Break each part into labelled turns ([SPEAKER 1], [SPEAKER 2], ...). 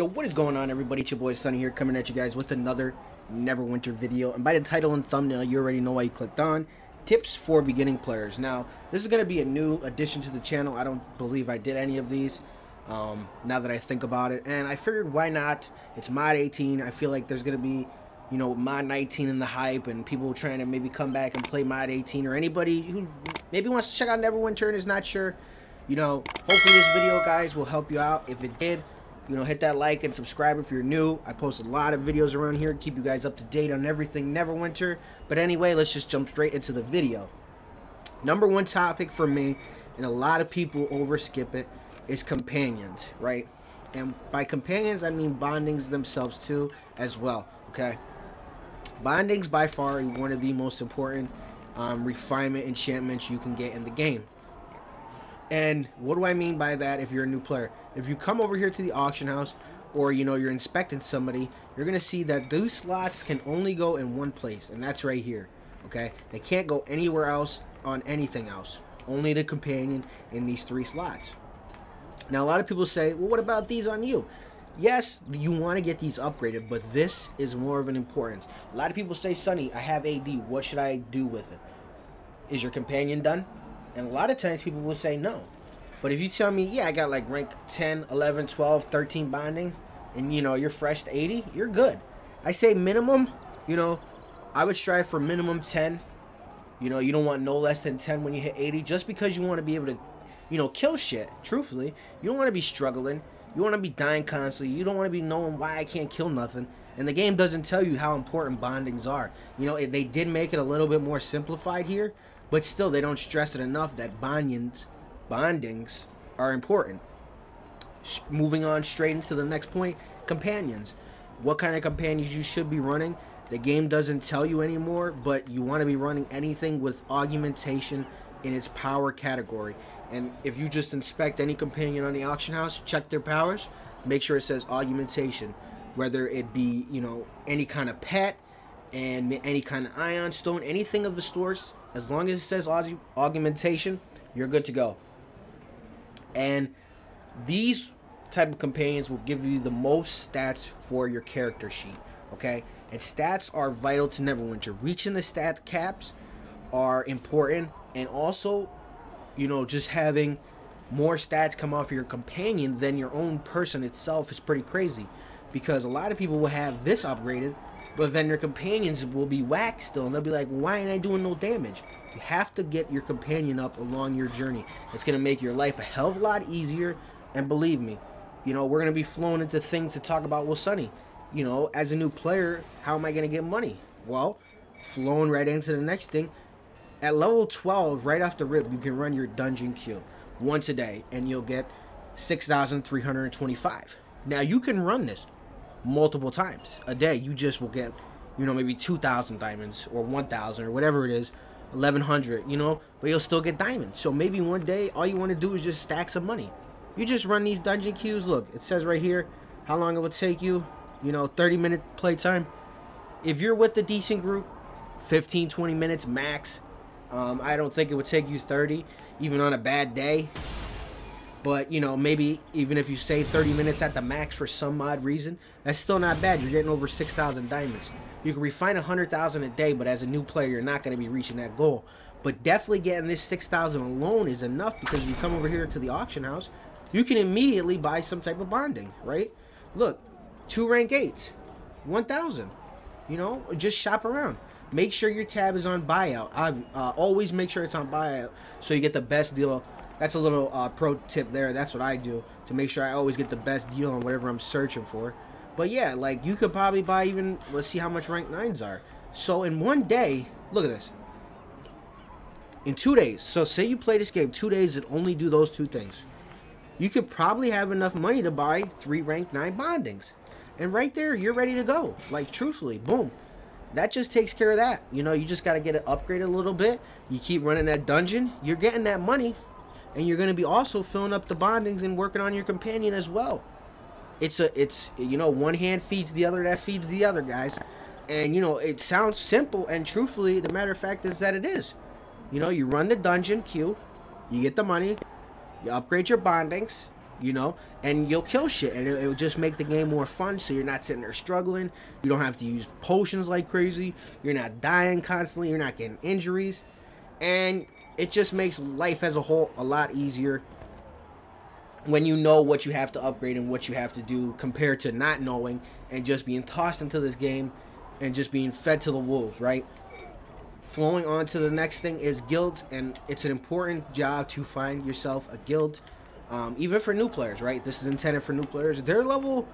[SPEAKER 1] Yo, what is going on, everybody? It's your boy Sonny here, coming at you guys with another Neverwinter video. And by the title and thumbnail, you already know why you clicked on. Tips for beginning players. Now, this is going to be a new addition to the channel. I don't believe I did any of these, now that I think about it. And I figured, why not? It's mod 18. I feel like there's going to be, you know, mod 19 in the hype, and people trying to maybe come back and play mod 18, or anybody who maybe wants to check out Neverwinter and is not sure. You know, hopefully this video, guys, will help you out. If it did, you know, hit that like and subscribe if you're new. I post a lot of videos around here to keep you guys up to date on everything Neverwinter. But anyway, let's just jump straight into the video. Number one topic for me, and a lot of people overskip it, is companions, right? And by companions, I mean bondings themselves too, as well, okay? Bondings by far one of the most important refinement enchantments you can get in the game. And what do I mean by that if you're a new player? If you come over here to the auction house, or you know, you're inspecting somebody, you're gonna see that those slots can only go in one place, and that's right here, okay? They can't go anywhere else on anything else. Only the companion in these 3 slots. Now, a lot of people say, well, what about these on you? Yes, you want to get these upgraded, but this is more of an importance. A lot of people say, Sonny, I have AD, what should I do with it? Is your companion done? And a lot of times people will say no. But if you tell me, yeah, I got like rank 10, 11, 12, 13 bindings, and you know, you're fresh to 80, you're good. I say minimum, you know, I would strive for minimum 10. You know, you don't want no less than 10 when you hit 80, just because you want to be able to, you know, kill shit. Truthfully, you don't want to be struggling. You want to be dying constantly. You don't want to be knowing why I can't kill nothing. And the game doesn't tell you how important bondings are. You know, they did make it a little bit more simplified here, but still, they don't stress it enough that bondings are important. Moving on straight into the next point, companions. What kind of companions you should be running, the game doesn't tell you anymore, but you want to be running anything with augmentation in its power category. And if you just inspect any companion on the auction house, check their powers, make sure it says augmentation. Whether it be, you know, any kind of pet, and any kind of ion stone, anything of the stores, as long as it says augmentation, you're good to go. And these type of companions will give you the most stats for your character sheet, okay? And stats are vital to Neverwinter. Reaching the stat caps are important, and also, you know, just having more stats come off your companion than your own person itself is pretty crazy, because a lot of people will have this upgraded, but then their companions will be whacked still, and they'll be like, why ain't I doing no damage? You have to get your companion up along your journey. It's going to make your life a hell of a lot easier, and believe me, you know, we're going to be flowing into things to talk about. Well, Sonny, you know, as a new player, how am I going to get money? Well, flowing right into the next thing, at level 12, right off the rip, you can run your dungeon queue once a day, and you'll get 6,325. Now, you can run this multiple times a day. You just will get, you know, maybe 2,000 diamonds, or 1,000, or whatever it is, 1,100, you know, but you'll still get diamonds. So maybe one day all you want to do is just stack some money. You just run these dungeon queues. Look, it says right here how long it would take you, you know, 30-minute playtime. If you're with a decent group, 15-20 minutes max. I don't think it would take you 30, even on a bad day. But, you know, maybe even if you say 30 minutes at the max for some odd reason, that's still not bad. You're getting over 6,000 diamonds. You can refine 100,000 a day, but as a new player, you're not going to be reaching that goal. But definitely getting this 6,000 alone is enough, because you come over here to the auction house, you can immediately buy some type of bonding, right? Look, 2 rank 8s, 1,000. You know, just shop around. Make sure your tab is on buyout. Always make sure it's on buyout so you get the best deal. That's a little pro tip there. That's what I do to make sure I always get the best deal on whatever I'm searching for. But yeah, like, you could probably buy even, let's see how much rank 9s are. So in one day, look at this. In 2 days, so say you play this game 2 days and only do those 2 things, you could probably have enough money to buy 3 rank 9 bondings. And right there, you're ready to go. Like, truthfully, boom. That just takes care of that. You know, you just got to get it upgraded a little bit. You keep running that dungeon, you're getting that money. And you're going to be also filling up the bondings and working on your companion as well. It's you know, one hand feeds the other, that feeds the other, guys. And, you know, it sounds simple, and truthfully, the matter of fact is that it is. You know, you run the dungeon queue, you get the money, you upgrade your bondings, you know, and you'll kill shit, and it'll just make the game more fun, so you're not sitting there struggling. You don't have to use potions like crazy. You're not dying constantly. You're not getting injuries, and it just makes life as a whole a lot easier when you know what you have to upgrade and what you have to do, compared to not knowing and just being tossed into this game and just being fed to the wolves, right? Flowing on to the next thing is guilds, and it's an important job to find yourself a guild, even for new players, right? This is intended for new players. They're level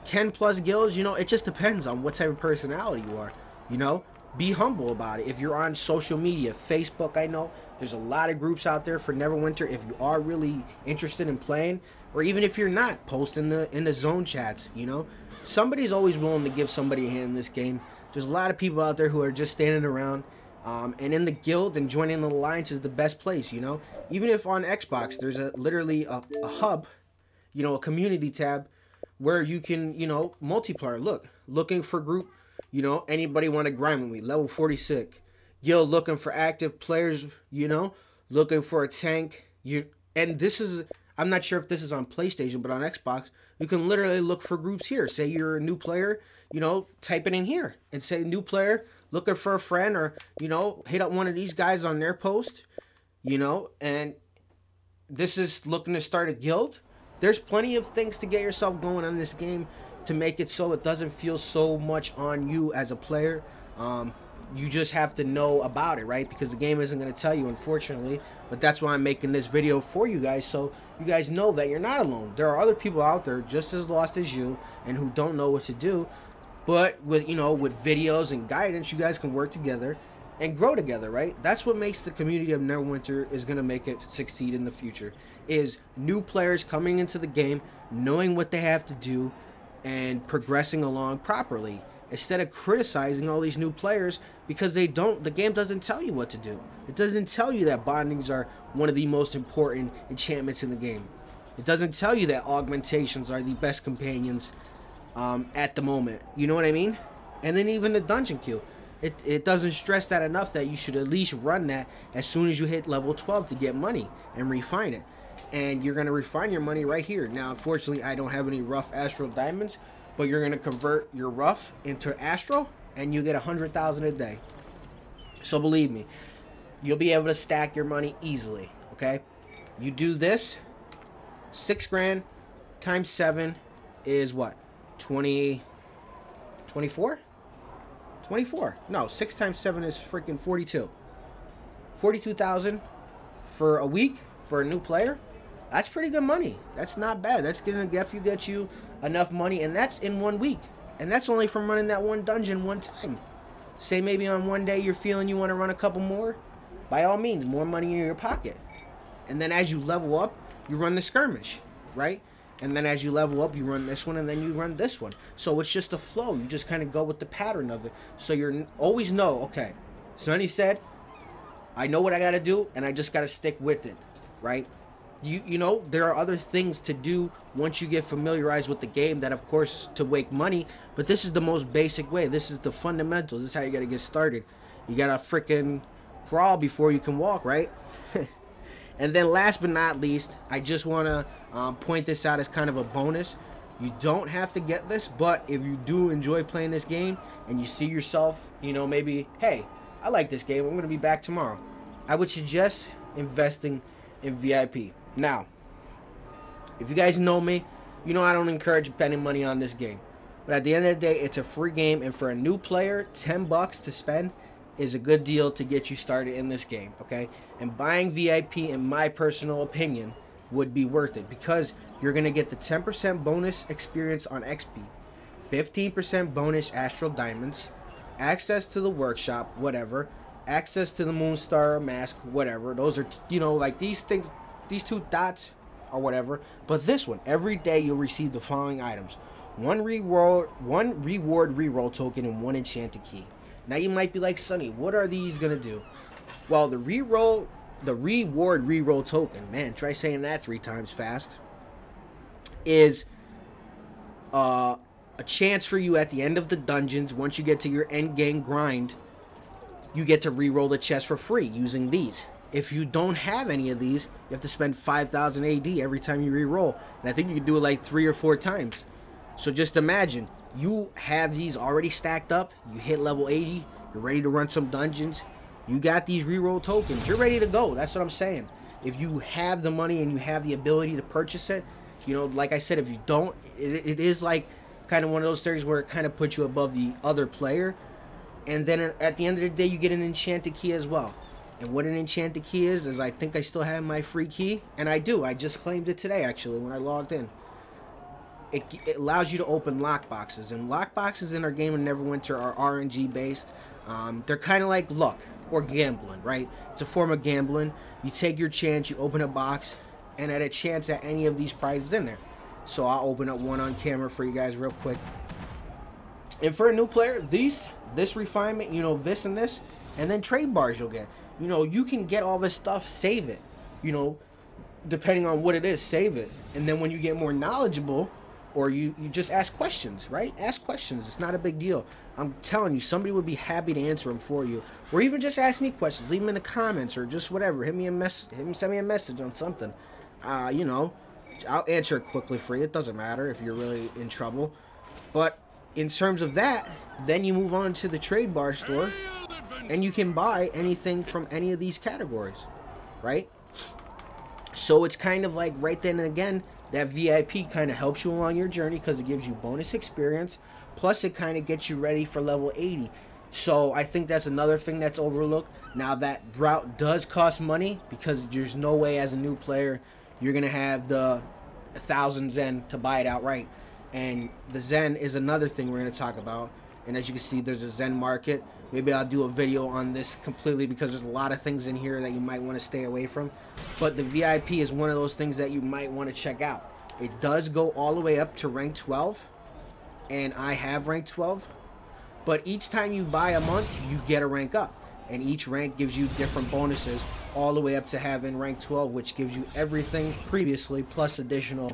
[SPEAKER 1] 10 plus guilds, you know, it just depends on what type of personality you are, you know? Be humble about it. If you're on social media, Facebook, I know there's a lot of groups out there for Neverwinter. If you are really interested in playing, or even if you're not, post in the zone chats, you know? Somebody's always willing to give somebody a hand in this game. There's a lot of people out there who are just standing around, and in the guild and joining the alliance is the best place, you know? Even if on Xbox, there's literally a hub, you know, a community tab where you can, you know, multiplayer. Looking for group, you know, anybody want to grind with me, level 46. Guild looking for active players, you know, looking for a tank. And this is, I'm not sure if this is on PlayStation, but on Xbox, you can literally look for groups here. Say you're a new player, you know, type it in here and say new player, looking for a friend, or, you know, hit up one of these guys on their post, you know, and this is looking to start a guild. There's plenty of things to get yourself going on this game to make it so it doesn't feel so much on you as a player. You just have to know about it, right? Because the game isn't going to tell you, unfortunately. But that's why I'm making this video for you guys, so you guys know that you're not alone. There are other people out there just as lost as you and who don't know what to do. But with, you know, with videos and guidance, you guys can work together and grow together, right? That's what makes the community of Neverwinter is going to make it succeed in the future. Is new players coming into the game, knowing what they have to do, and progressing along properly, instead of criticizing all these new players because the game doesn't tell you what to do. It doesn't tell you that bondings are one of the most important enchantments in the game. It doesn't tell you that augmentations are the best companions at the moment. You know what I mean? And then even the dungeon queue, it doesn't stress that enough that you should at least run that as soon as you hit level 12 to get money and refine it. And you're going to refine your money right here. Now, unfortunately, I don't have any rough astral diamonds, but you're going to convert your rough into astral, and you get 100,000 a day. So believe me, you'll be able to stack your money easily, okay? You do this, 6 grand times 7 is what? 24? 24. No, 6 times 7 is freaking 42. 42,000 for a week for a new player. That's pretty good money. That's not bad. That's gonna get you enough money, and that's in 1 week. And that's only from running that one dungeon one time. Say maybe on one day you're feeling you want to run a couple more. By all means, more money in your pocket. And then as you level up, you run the skirmish, right? And then as you level up, you run this one, and then you run this one. So it's just a flow. You just kind of go with the pattern of it. So you always know, okay, Sonny said, I know what I got to do, and I just got to stick with it, right? You know, there are other things to do once you get familiarized with the game that, of course, to make money. But this is the most basic way. This is the fundamentals. This is how you got to get started. You got to freaking crawl before you can walk, right? And then last but not least, I just want to point this out as kind of a bonus. You don't have to get this, but if you do enjoy playing this game and you see yourself, you know, maybe, hey, I like this game, I'm going to be back tomorrow, I would suggest investing in VIP. Now, if you guys know me, you know I don't encourage spending money on this game. But at the end of the day, it's a free game, and for a new player, 10 bucks to spend is a good deal to get you started in this game, okay? And buying VIP, in my personal opinion, would be worth it, because you're going to get the 10% bonus experience on XP, 15% bonus astral diamonds, access to the workshop, whatever, access to the Moonstar mask, whatever. Those are, you know, like these things, these 2 dots or whatever. But this one, every day you'll receive the following items: one reward reroll token, and 1 enchanted key. Now you might be like, Sonny, what are these gonna do? Well, the reward reroll token, man, try saying that 3 times fast, is a chance for you at the end of the dungeons. Once you get to your end game grind, you get to reroll the chest for free using these. If you don't have any of these, you have to spend 5,000 AD every time you re-roll. And I think you can do it like 3 or 4 times. So just imagine, you have these already stacked up, you hit level 80, you're ready to run some dungeons, you got these re-roll tokens, you're ready to go. That's what I'm saying. If you have the money and you have the ability to purchase it, you know, like I said, if you don't, it is like kind of one of those things where it kind of puts you above the other player. And then at the end of the day, you get an enchanted key as well. And what an enchanted key is I think I still have my free key. And I do. I just claimed it today, actually, when I logged in. It allows you to open lockboxes. And lockboxes in our game of Neverwinter are RNG based. They're kind of like luck or gambling, right? It's a form of gambling. You take your chance, you open a box, and at a chance at any of these prizes in there. So I'll open up one on camera for you guys real quick. And for a new player, this refinement, you know, this and this, and then trade bars you'll get. You know, you can get all this stuff, save it. You know, depending on what it is, save it. And then when you get more knowledgeable, or you just ask questions, right? Ask questions. It's not a big deal. I'm telling you, somebody would be happy to answer them for you. Or even just ask me questions. Leave them in the comments or just whatever. Send me a message on something. You know, I'll answer it quickly for you. It doesn't matter if you're really in trouble. But in terms of that, then you move on to the trade bar store, and you can buy anything from any of these categories, right? So it's kind of like right then and again, that VIP kind of helps you along your journey because it gives you bonus experience, plus it kind of gets you ready for level 80. So I think that's another thing that's overlooked. Now that route does cost money because there's no way as a new player you're going to have the 1,000 Zen to buy it outright. And the Zen is another thing we're going to talk about. And as you can see, there's a Zen market. Maybe I'll do a video on this completely because there's a lot of things in here that you might want to stay away from. But the VIP is one of those things that you might want to check out. It does go all the way up to rank 12. And I have rank 12. But each time you buy a month, you get a rank up. And each rank gives you different bonuses all the way up to having rank 12, which gives you everything previously plus additional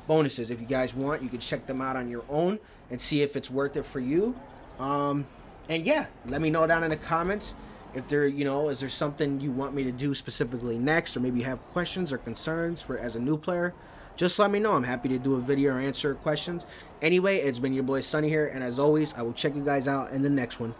[SPEAKER 1] bonuses. If you guys want, you can check them out on your own and see if it's worth it for you. And yeah, let me know down in the comments if there, you know, is there something you want me to do specifically next, or maybe you have questions or concerns for as a new player. Just let me know. I'm happy to do a video or answer questions. Anyway, it's been your boy Sonny here, and as always, I will check you guys out in the next one.